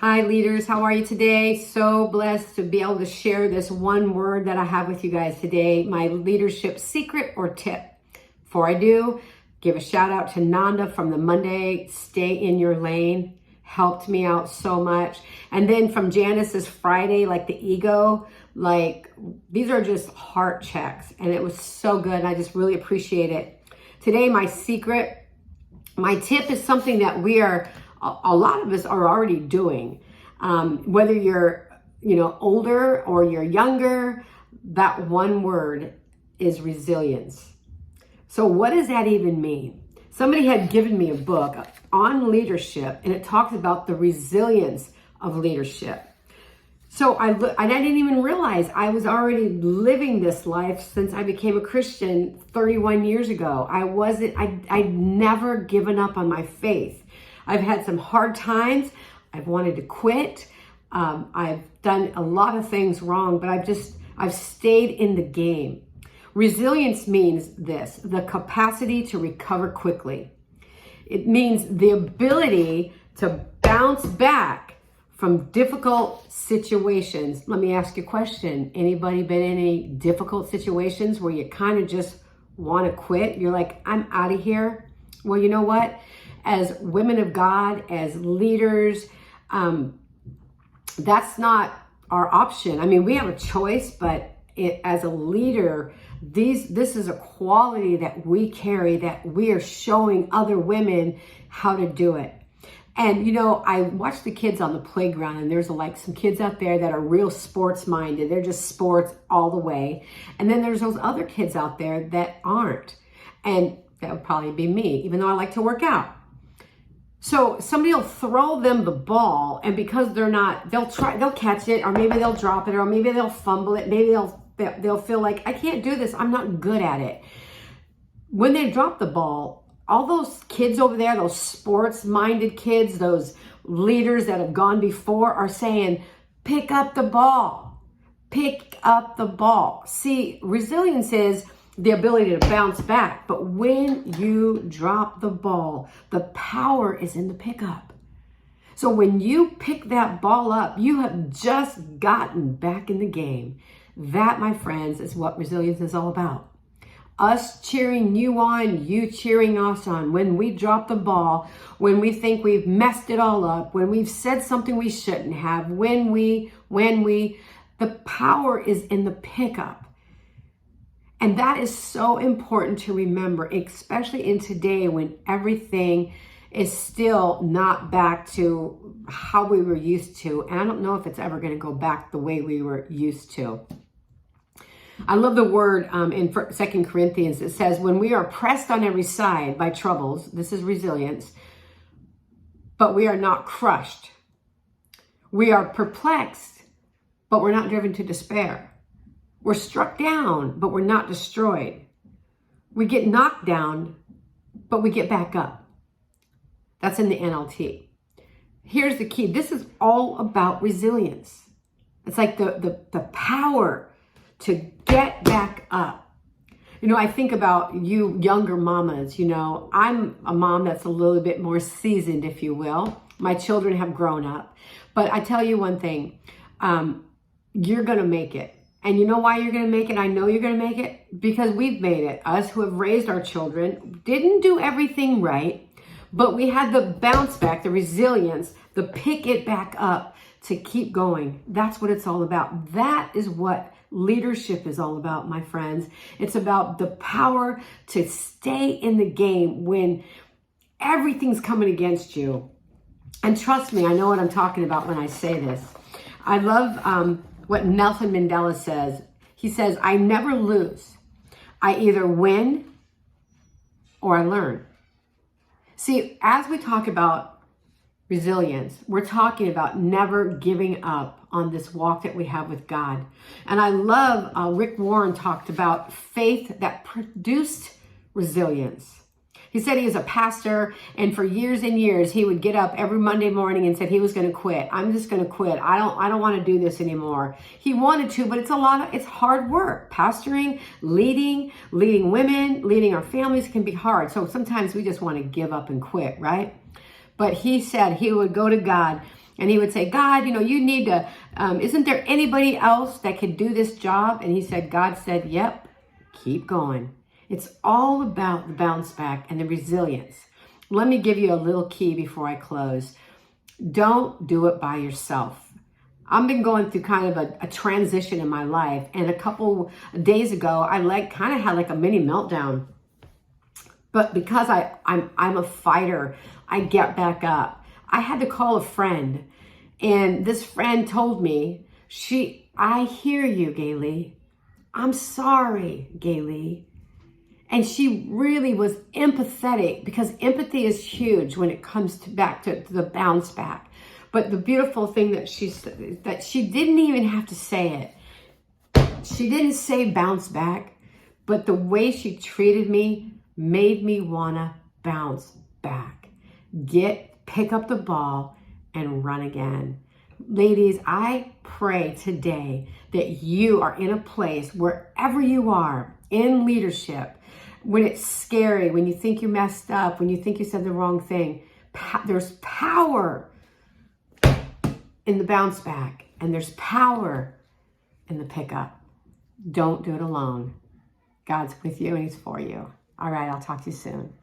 Hi leaders, how are you today? So blessed to be able to share this one word that I have with you guys today, my leadership secret or tip. Before I do, give a shout out to Nanda from the Monday Stay in Your Lane. Helped me out so much. And then from Janice's Friday, like the ego, like these are just heart checks. And it was so good. And I just really appreciate it. Today, my secret, my tip is something that a lot of us are already doing. Whether you're, older or you're younger, that one word is resilience. So what does that even mean? Somebody had given me a book on leadership, and it talks about the resilience of leadership. So I didn't even realize I was already living this life since I became a Christian 31 years ago. I'd never given up on my faith. I've had some hard times. I've wanted to quit. I've done a lot of things wrong, but I've stayed in the game. Resilience means this, the capacity to recover quickly. It means the ability to bounce back from difficult situations. Let me ask you a question. Anybody been in any difficult situations where you kind of just want to quit? You're like, I'm out of here. Well, you know what? As women of God, as leaders, that's not our option. I mean, we have a choice, but as a leader, this is a quality that we carry, that we are showing other women how to do it. And, I watch the kids on the playground, and there's like some kids out there that are real sports minded. They're just sports all the way. And then there's those other kids out there that aren't. And that would probably be me, even though I like to work out. So somebody will throw them the ball, and because they'll catch it, or maybe they'll drop it, or maybe they'll fumble it. Maybe they'll feel like, I can't do this. I'm not good at it. When they drop the ball, all those kids over there, those sports-minded kids, those leaders that have gone before are saying, pick up the ball. Pick up the ball. See, resilience is the ability to bounce back. But when you drop the ball, the power is in the pickup. So when you pick that ball up, you have just gotten back in the game. That, my friends, is what resilience is all about. Us cheering you on, you cheering us on. When we drop the ball, when we think we've messed it all up, when we've said something we shouldn't have, the power is in the pickup. And that is so important to remember, especially in today when everything is still not back to how we were used to. And I don't know if it's ever going to go back the way we were used to. I love the word in 2 Corinthians. It says, when we are pressed on every side by troubles, this is resilience, but we are not crushed. We are perplexed, but we're not driven to despair. We're struck down, but we're not destroyed. We get knocked down, but we get back up. That's in the NLT. Here's the key. This is all about resilience. It's like the power to get back up. I think about you younger mamas. I'm a mom that's a little bit more seasoned, if you will. My children have grown up. But I tell you one thing, you're going to make it. And you know why you're going to make it? I know you're going to make it because we've made it. Us who have raised our children didn't do everything right, but we had the bounce back, the resilience, the pick it back up to keep going. That's what it's all about. That is what leadership is all about, my friends. It's about the power to stay in the game when everything's coming against you. And trust me, I know what I'm talking about when I say this. I love what Nelson Mandela says. He says, I never lose. I either win or I learn. See, as we talk about resilience, we're talking about never giving up on this walk that we have with God. And I love Rick Warren talked about faith that produced resilience. He said he was a pastor, and for years and years, he would get up every Monday morning and said he was going to quit. I'm just going to quit. I don't want to do this anymore. He wanted to, but it's hard work. Pastoring, leading women, leading our families can be hard. So sometimes we just want to give up and quit, right? But he said he would go to God And he would say, God, you need to, isn't there anybody else that could do this job? And he said, God said, yep, keep going. It's all about the bounce back and the resilience. Let me give you a little key before I close. Don't do it by yourself. I've been going through kind of a transition in my life. And a couple days ago, I kind of had like a mini meltdown. But because I'm a fighter, I get back up. I had to call a friend. And this friend told me, I hear you, Gayle. I'm sorry, Gayle. And she really was empathetic, because empathy is huge when it comes back to the bounce back. But the beautiful thing that she didn't even have to say it. She didn't say bounce back, but the way she treated me made me wanna bounce back. Pick up the ball and run again. Ladies, I pray today that you are in a place, wherever you are, in leadership, when it's scary, when you think you messed up, when you think you said the wrong thing, there's power in the bounce back, and there's power in the pickup. Don't do it alone. God's with you and he's for you. All right, I'll talk to you soon.